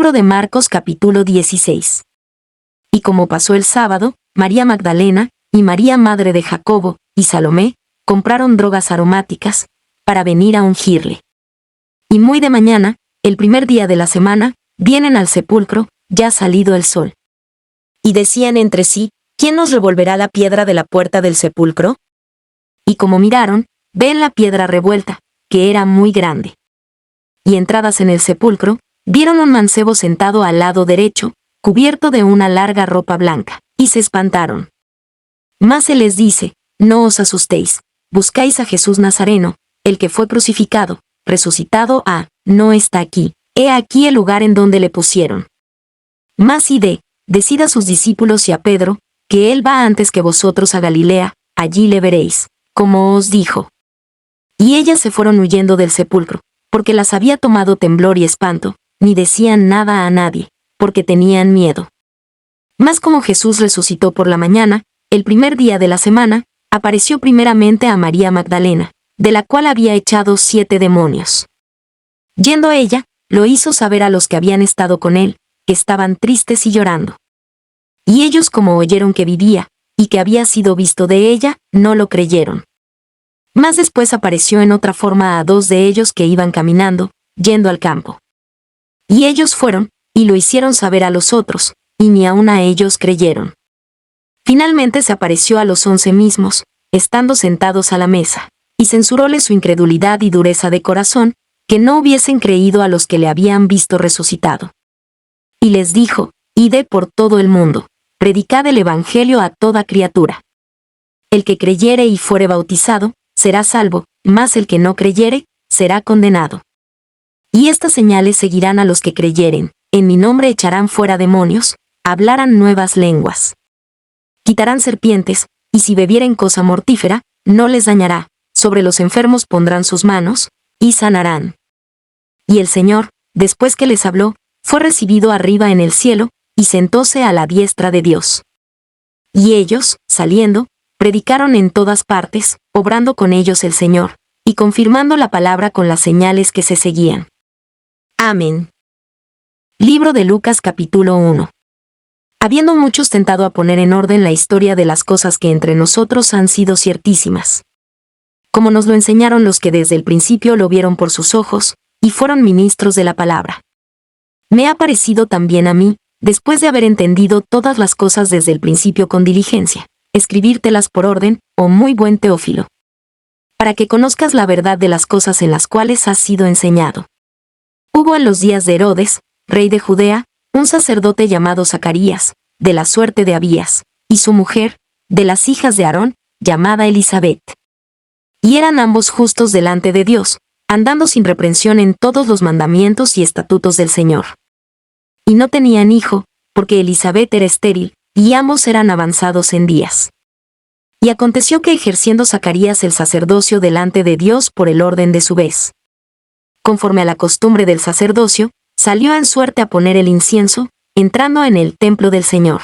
Libro de Marcos capítulo 16. Y como pasó el sábado, María Magdalena, y María madre de Jacobo, y Salomé, compraron drogas aromáticas, para venir a ungirle. Y muy de mañana, el primer día de la semana, vienen al sepulcro, ya salido el sol. Y decían entre sí, ¿quién nos revolverá la piedra de la puerta del sepulcro? Y como miraron, ven la piedra revuelta, que era muy grande. Y entradas en el sepulcro, vieron un mancebo sentado al lado derecho, cubierto de una larga ropa blanca, y se espantaron. Mas se les dice, no os asustéis, buscáis a Jesús Nazareno, el que fue crucificado, resucitado no está aquí, he aquí el lugar en donde le pusieron. Mas decid a sus discípulos y a Pedro, que él va antes que vosotros a Galilea, allí le veréis, como os dijo. Y ellas se fueron huyendo del sepulcro, porque las había tomado temblor y espanto, ni decían nada a nadie, porque tenían miedo. Mas como Jesús resucitó por la mañana, el primer día de la semana, apareció primeramente a María Magdalena, de la cual había echado 7 demonios. Yendo ella, lo hizo saber a los que habían estado con él, que estaban tristes y llorando. Y ellos, como oyeron que vivía, y que había sido visto de ella, no lo creyeron. Mas después apareció en otra forma a 2 de ellos que iban caminando, yendo al campo. Y ellos fueron, y lo hicieron saber a los otros, y ni aun a ellos creyeron. Finalmente se apareció a los 11 mismos, estando sentados a la mesa, y censuróles su incredulidad y dureza de corazón, que no hubiesen creído a los que le habían visto resucitado. Y les dijo, id por todo el mundo, predicad el evangelio a toda criatura. El que creyere y fuere bautizado, será salvo, mas el que no creyere, será condenado. Y estas señales seguirán a los que creyeren, en mi nombre echarán fuera demonios, hablarán nuevas lenguas. Quitarán serpientes, y si bebieren cosa mortífera, no les dañará, sobre los enfermos pondrán sus manos, y sanarán. Y el Señor, después que les habló, fue recibido arriba en el cielo, y sentóse a la diestra de Dios. Y ellos, saliendo, predicaron en todas partes, obrando con ellos el Señor, y confirmando la palabra con las señales que se seguían. Amén. Libro de Lucas capítulo 1. Habiendo muchos tentado a poner en orden la historia de las cosas que entre nosotros han sido ciertísimas. Como nos lo enseñaron los que desde el principio lo vieron por sus ojos, y fueron ministros de la palabra. Me ha parecido también a mí, después de haber entendido todas las cosas desde el principio con diligencia, escribírtelas por orden, oh muy buen Teófilo. Para que conozcas la verdad de las cosas en las cuales has sido enseñado. Hubo en los días de Herodes, rey de Judea, un sacerdote llamado Zacarías, de la suerte de Abías, y su mujer, de las hijas de Aarón, llamada Elisabet. Y eran ambos justos delante de Dios, andando sin reprensión en todos los mandamientos y estatutos del Señor. Y no tenían hijo, porque Elisabet era estéril, y ambos eran avanzados en días. Y aconteció que ejerciendo Zacarías el sacerdocio delante de Dios por el orden de su vez, conforme a la costumbre del sacerdocio, salió en suerte a poner el incienso, entrando en el templo del Señor.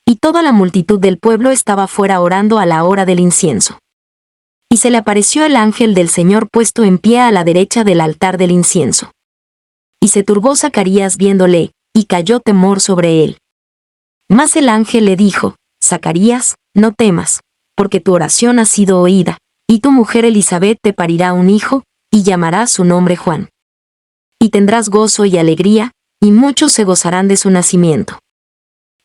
Y toda la multitud del pueblo estaba fuera orando a la hora del incienso. Y se le apareció el ángel del Señor puesto en pie a la derecha del altar del incienso. Y se turbó Zacarías viéndole, y cayó temor sobre él. Mas el ángel le dijo, Zacarías, no temas, porque tu oración ha sido oída, y tu mujer Elisabet te parirá un hijo, y llamarás su nombre Juan. Y tendrás gozo y alegría, y muchos se gozarán de su nacimiento.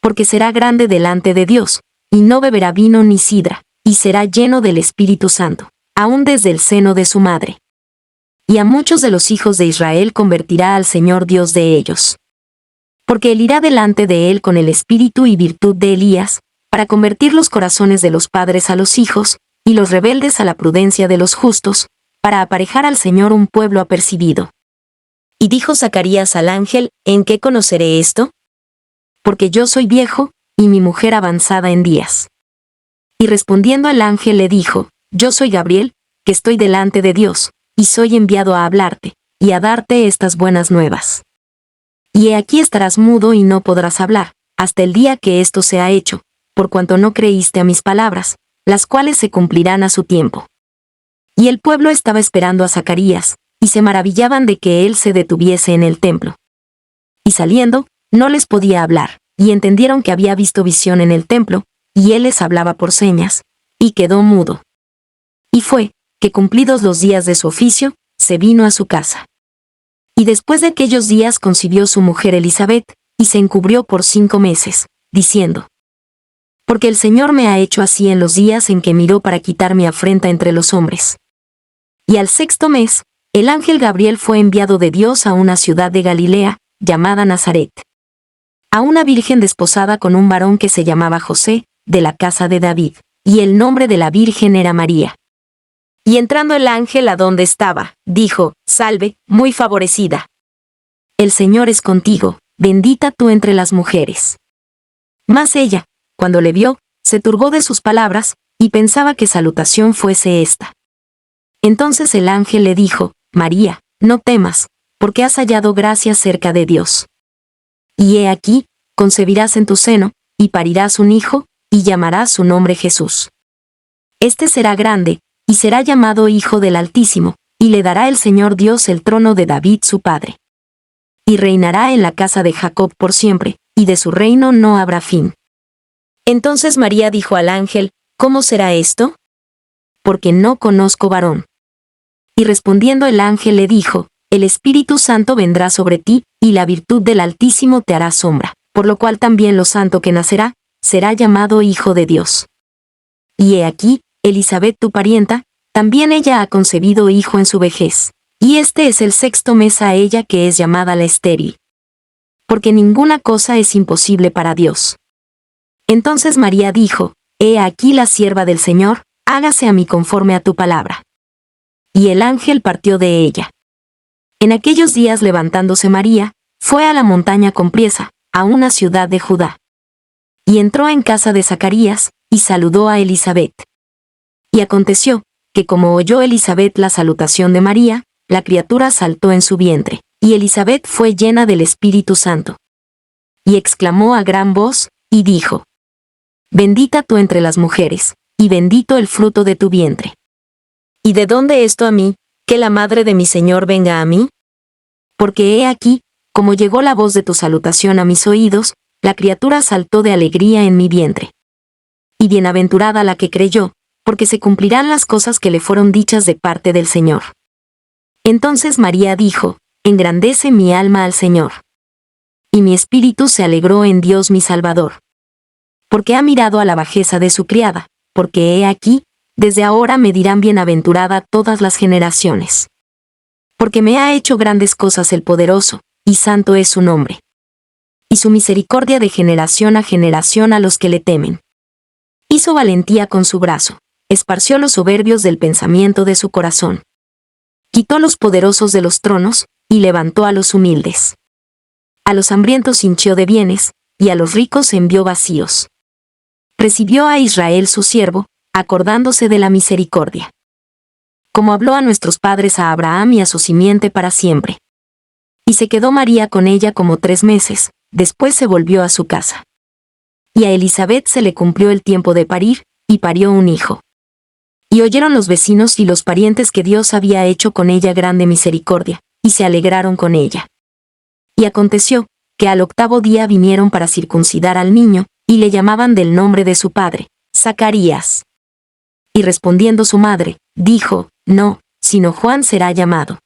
Porque será grande delante de Dios, y no beberá vino ni sidra, y será lleno del Espíritu Santo, aun desde el seno de su madre. Y a muchos de los hijos de Israel convertirá al Señor Dios de ellos. Porque él irá delante de él con el espíritu y virtud de Elías, para convertir los corazones de los padres a los hijos, y los rebeldes a la prudencia de los justos, para aparejar al Señor un pueblo apercibido. Y dijo Zacarías al ángel, ¿en qué conoceré esto? Porque yo soy viejo, y mi mujer avanzada en días. Y respondiendo el ángel le dijo, yo soy Gabriel, que estoy delante de Dios, y soy enviado a hablarte, y a darte estas buenas nuevas. Y he aquí estarás mudo y no podrás hablar, hasta el día que esto sea hecho, por cuanto no creíste a mis palabras, las cuales se cumplirán a su tiempo. Y el pueblo estaba esperando a Zacarías, y se maravillaban de que él se detuviese en el templo. Y saliendo, no les podía hablar, y entendieron que había visto visión en el templo, y él les hablaba por señas, y quedó mudo. Y fue, que cumplidos los días de su oficio, se vino a su casa. Y después de aquellos días concibió su mujer Elisabet, y se encubrió por 5 meses, diciendo: porque el Señor me ha hecho así en los días en que miró para quitar mi afrenta entre los hombres. Y al 6º mes, el ángel Gabriel fue enviado de Dios a una ciudad de Galilea, llamada Nazaret, a una virgen desposada con un varón que se llamaba José, de la casa de David, y el nombre de la virgen era María. Y entrando el ángel a donde estaba, dijo: Salve, muy favorecida. El Señor es contigo, bendita tú entre las mujeres. Mas ella, cuando le vio, se turbó de sus palabras, y pensaba qué salutación fuese esta. Entonces el ángel le dijo: María, no temas, porque has hallado gracia cerca de Dios. Y he aquí, concebirás en tu seno, y parirás un hijo, y llamarás su nombre Jesús. Este será grande, y será llamado Hijo del Altísimo, y le dará el Señor Dios el trono de David su padre. Y reinará en la casa de Jacob por siempre, y de su reino no habrá fin. Entonces María dijo al ángel: ¿Cómo será esto? Porque no conozco varón. Y respondiendo el ángel le dijo: El Espíritu Santo vendrá sobre ti, y la virtud del Altísimo te hará sombra, por lo cual también lo santo que nacerá, será llamado Hijo de Dios. Y he aquí, Elisabet tu parienta, también ella ha concebido hijo en su vejez, y este es el 6º mes a ella que es llamada la estéril. Porque ninguna cosa es imposible para Dios. Entonces María dijo: He aquí la sierva del Señor, hágase a mí conforme a tu palabra. Y el ángel partió de ella. En aquellos días levantándose María, fue a la montaña con priesa, a una ciudad de Judá. Y entró en casa de Zacarías, y saludó a Elisabet. Y aconteció, que como oyó Elisabet la salutación de María, la criatura saltó en su vientre, y Elisabet fue llena del Espíritu Santo. Y exclamó a gran voz, y dijo: Bendita tú entre las mujeres, y bendito el fruto de tu vientre. ¿Y de dónde esto a mí, que la madre de mi Señor venga a mí? Porque he aquí, como llegó la voz de tu salutación a mis oídos, la criatura saltó de alegría en mi vientre. Y bienaventurada la que creyó, porque se cumplirán las cosas que le fueron dichas de parte del Señor. Entonces María dijo: Engrandece mi alma al Señor. Y mi espíritu se alegró en Dios mi Salvador. Porque ha mirado a la bajeza de su criada, porque he aquí, desde ahora me dirán bienaventurada todas las generaciones. Porque me ha hecho grandes cosas el poderoso, y santo es su nombre. Y su misericordia de generación a generación a los que le temen. Hizo valentía con su brazo, esparció los soberbios del pensamiento de su corazón. Quitó los poderosos de los tronos, y levantó a los humildes. A los hambrientos hinchió de bienes, y a los ricos envió vacíos. Recibió a Israel su siervo, acordándose de la misericordia. Como habló a nuestros padres, a Abraham y a su simiente para siempre. Y se quedó María con ella como 3 meses, después se volvió a su casa. Y a Elisabet se le cumplió el tiempo de parir, y parió un hijo. Y oyeron los vecinos y los parientes que Dios había hecho con ella grande misericordia, y se alegraron con ella. Y aconteció, que al 8º día vinieron para circuncidar al niño, y le llamaban del nombre de su padre, Zacarías. Y respondiendo su madre, dijo: No, sino Juan será llamado.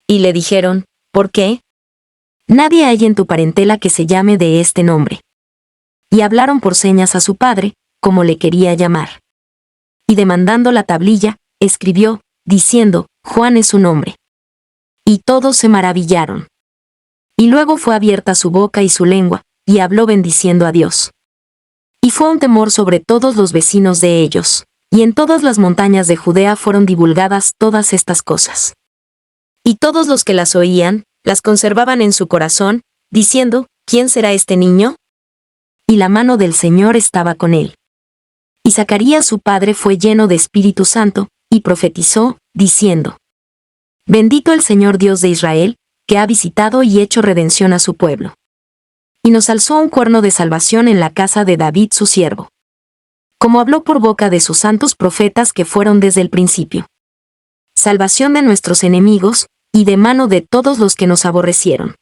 Y le dijeron: ¿Por qué? Nadie hay en tu parentela que se llame de este nombre. Y hablaron por señas a su padre, como le quería llamar. Y demandando la tablilla, escribió, diciendo: Juan es su nombre. Y todos se maravillaron. Y luego fue abierta su boca y su lengua, y habló bendiciendo a Dios. Y fue un temor sobre todos los vecinos de ellos, y en todas las montañas de Judea fueron divulgadas todas estas cosas. Y todos los que las oían, las conservaban en su corazón, diciendo: ¿Quién será este niño? Y la mano del Señor estaba con él. Y Zacarías su padre fue lleno de Espíritu Santo, y profetizó, diciendo: Bendito el Señor Dios de Israel, que ha visitado y hecho redención a su pueblo. Y nos alzó un cuerno de salvación en la casa de David su siervo. Como habló por boca de sus santos profetas que fueron desde el principio. Salvación de nuestros enemigos, y de mano de todos los que nos aborrecieron.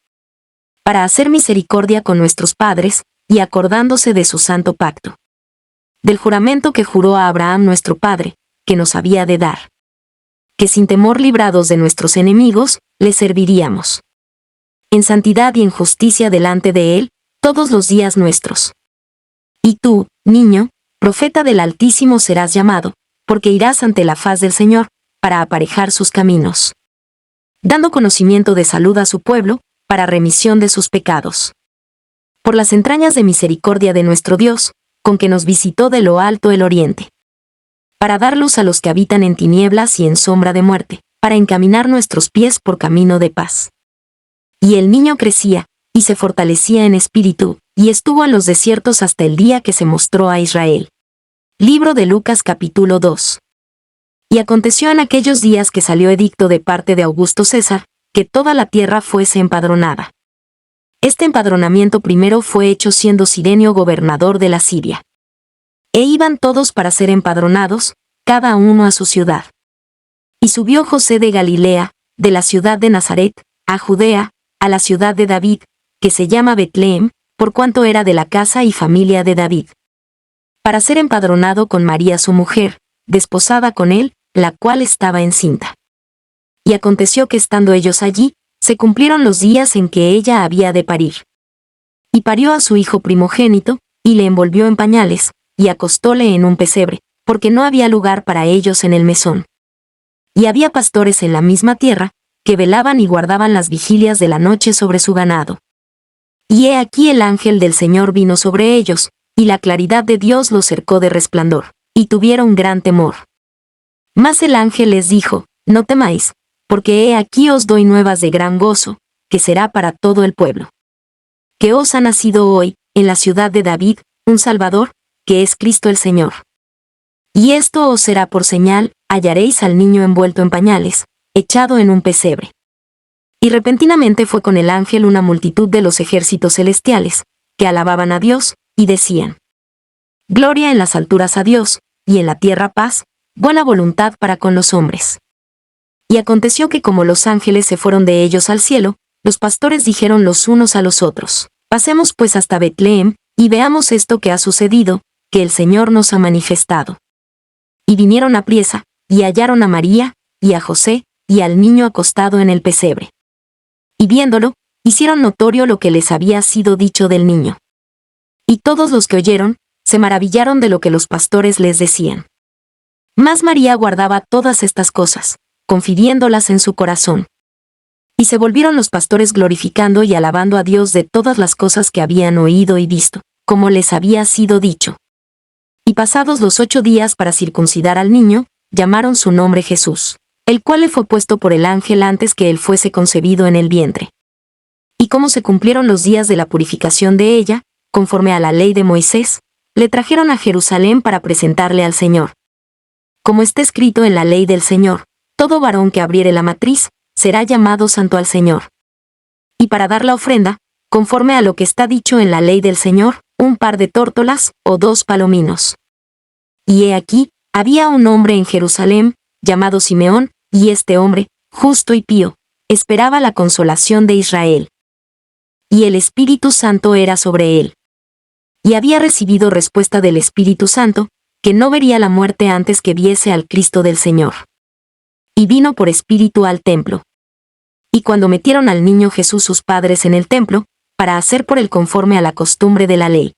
para hacer misericordia con nuestros padres, y acordándose de su santo pacto. Del juramento que juró a Abraham nuestro padre, que nos había de dar. Que sin temor librados de nuestros enemigos, le serviríamos. En santidad y en justicia delante de él, todos los días nuestros. Y tú, niño, profeta del Altísimo serás llamado, porque irás ante la faz del Señor, para aparejar sus caminos. Dando conocimiento de salud a su pueblo, para remisión de sus pecados. Por las entrañas de misericordia de nuestro Dios, con que nos visitó de lo alto el oriente. Para dar luz a los que habitan en tinieblas y en sombra de muerte, para encaminar nuestros pies por camino de paz. Y el niño crecía, y se fortalecía en espíritu, y estuvo en los desiertos hasta el día que se mostró a Israel. Libro de Lucas capítulo 2. Y aconteció en aquellos días que salió edicto de parte de Augusto César, que toda la tierra fuese empadronada. Este empadronamiento primero fue hecho siendo Cirenio gobernador de la Siria. E iban todos para ser empadronados, cada uno a su ciudad. Y subió José de Galilea, de la ciudad de Nazaret, a Judea, a la ciudad de David, que se llama Betlehem, por cuanto era de la casa y familia de David. Para ser empadronado con María su mujer, desposada con él, la cual estaba encinta. Y aconteció que estando ellos allí, se cumplieron los días en que ella había de parir. Y parió a su hijo primogénito, y le envolvió en pañales, y acostóle en un pesebre, porque no había lugar para ellos en el mesón. Y había pastores en la misma tierra, que velaban y guardaban las vigilias de la noche sobre su ganado. Y he aquí el ángel del Señor vino sobre ellos, y la claridad de Dios los cercó de resplandor, y tuvieron gran temor. Mas el ángel les dijo, no temáis, porque he aquí os doy nuevas de gran gozo, que será para todo el pueblo. Que os ha nacido hoy, en la ciudad de David, un Salvador, que es Cristo el Señor. Y esto os será por señal, hallaréis al niño envuelto en pañales, echado en un pesebre. Y repentinamente fue con el ángel una multitud de los ejércitos celestiales, que alababan a Dios, y decían: Gloria en las alturas a Dios, y en la tierra paz, buena voluntad para con los hombres. Y aconteció que como los ángeles se fueron de ellos al cielo, los pastores dijeron los unos a los otros: Pasemos pues hasta Betlehem, y veamos esto que ha sucedido, que el Señor nos ha manifestado. Y vinieron apriesa, y hallaron a María, y a José, y al niño acostado en el pesebre. Y viéndolo, hicieron notorio lo que les había sido dicho del niño. Y todos los que oyeron, se maravillaron de lo que los pastores les decían. Mas María guardaba todas estas cosas, confiriéndolas en su corazón. Y se volvieron los pastores glorificando y alabando a Dios de todas las cosas que habían oído y visto, como les había sido dicho. Y pasados los 8 días para circuncidar al niño, llamaron su nombre Jesús, el cual le fue puesto por el ángel antes que él fuese concebido en el vientre. Y como se cumplieron los días de la purificación de ella, conforme a la ley de Moisés, le trajeron a Jerusalén para presentarle al Señor. Como está escrito en la ley del Señor, todo varón que abriere la matriz, será llamado santo al Señor. Y para dar la ofrenda, conforme a lo que está dicho en la ley del Señor, un par de tórtolas, o 2 palominos. Y he aquí, había un hombre en Jerusalén, llamado Simeón, y este hombre, justo y pío, esperaba la consolación de Israel. Y el Espíritu Santo era sobre él. Y había recibido respuesta del Espíritu Santo, que no vería la muerte antes que viese al Cristo del Señor. Y vino por espíritu al templo. Y cuando metieron al niño Jesús sus padres en el templo, para hacer por él conforme a la costumbre de la ley.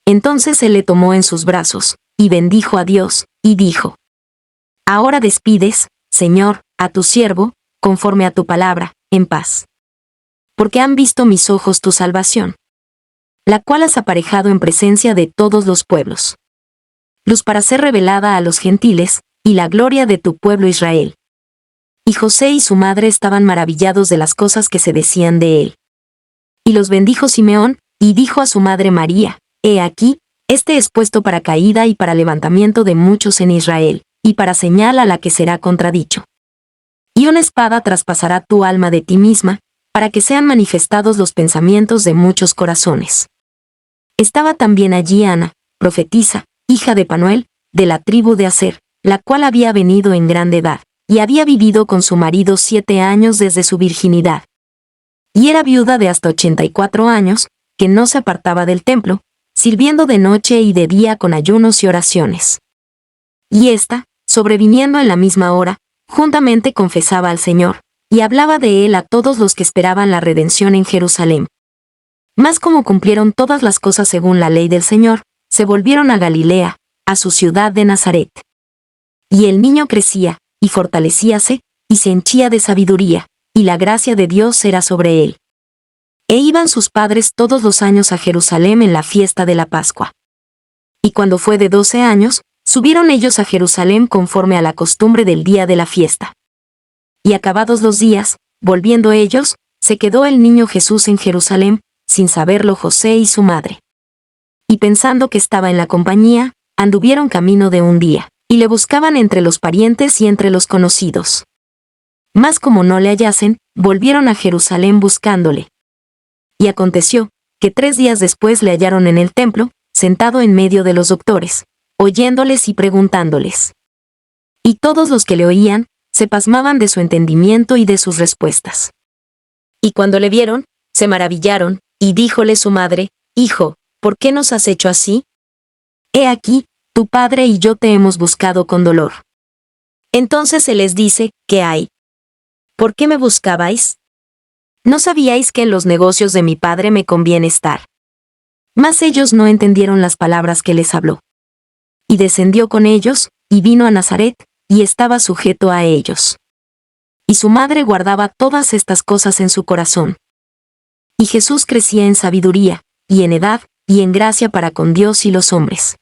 Entonces él le tomó en sus brazos, y bendijo a Dios, y dijo: Ahora despides, Señor, a tu siervo, conforme a tu palabra, en paz. Porque han visto mis ojos tu salvación, la cual has aparejado en presencia de todos los pueblos. Luz para ser revelada a los gentiles, y la gloria de tu pueblo Israel. Y José y su madre estaban maravillados de las cosas que se decían de él. Y los bendijo Simeón, y dijo a su madre María: He aquí, este es puesto para caída y para levantamiento de muchos en Israel, y para señal a la que será contradicho. Y una espada traspasará tu alma de ti misma, para que sean manifestados los pensamientos de muchos corazones. Estaba también allí Ana, profetisa, hija de Panuel, de la tribu de Aser, la cual había venido en grande edad, y había vivido con su marido 7 años desde su virginidad. y era viuda de hasta 84 años, que no se apartaba del templo, sirviendo de noche y de día con ayunos y oraciones. Y ésta, sobreviniendo en la misma hora, juntamente confesaba al Señor, y hablaba de él a todos los que esperaban la redención en Jerusalén. Mas como cumplieron todas las cosas según la ley del Señor, se volvieron a Galilea, a su ciudad de Nazaret. Y el niño crecía, y fortalecíase, y se henchía de sabiduría, y la gracia de Dios era sobre él. E iban sus padres todos los años a Jerusalén en la fiesta de la Pascua. Y cuando fue de 12 años, subieron ellos a Jerusalén conforme a la costumbre del día de la fiesta. Y acabados los días, volviendo ellos, se quedó el niño Jesús en Jerusalén, sin saberlo José y su madre. Y pensando que estaba en la compañía, anduvieron camino de un día, y le buscaban entre los parientes y entre los conocidos. Mas como no le hallasen, volvieron a Jerusalén buscándole. Y aconteció, que 3 días después le hallaron en el templo, sentado en medio de los doctores, oyéndoles y preguntándoles. Y todos los que le oían, se pasmaban de su entendimiento y de sus respuestas. Y cuando le vieron, se maravillaron, y díjole su madre, Hijo, ¿por qué nos has hecho así? He aquí, tu padre y yo te hemos buscado con dolor. Entonces se les dice, ¿qué hay? ¿Por qué me buscabais? ¿No sabíais que en los negocios de mi padre me conviene estar? Mas ellos no entendieron las palabras que les habló. Y descendió con ellos, y vino a Nazaret, y estaba sujeto a ellos. Y su madre guardaba todas estas cosas en su corazón. Y Jesús crecía en sabiduría, y en edad, y en gracia para con Dios y los hombres.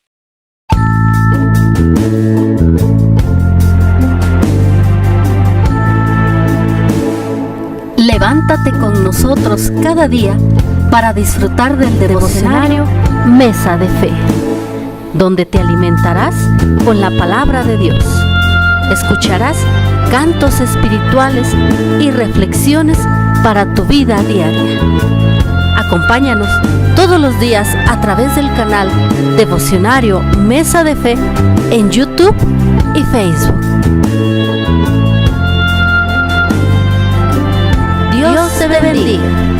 Levántate con nosotros cada día para disfrutar del devocionario Mesa de Fe, donde te alimentarás con la palabra de Dios. Escucharás cantos espirituales y reflexiones para tu vida diaria. Acompáñanos todos los días a través del canal Devocionario Mesa de Fe en YouTube y Facebook. Dios te bendiga.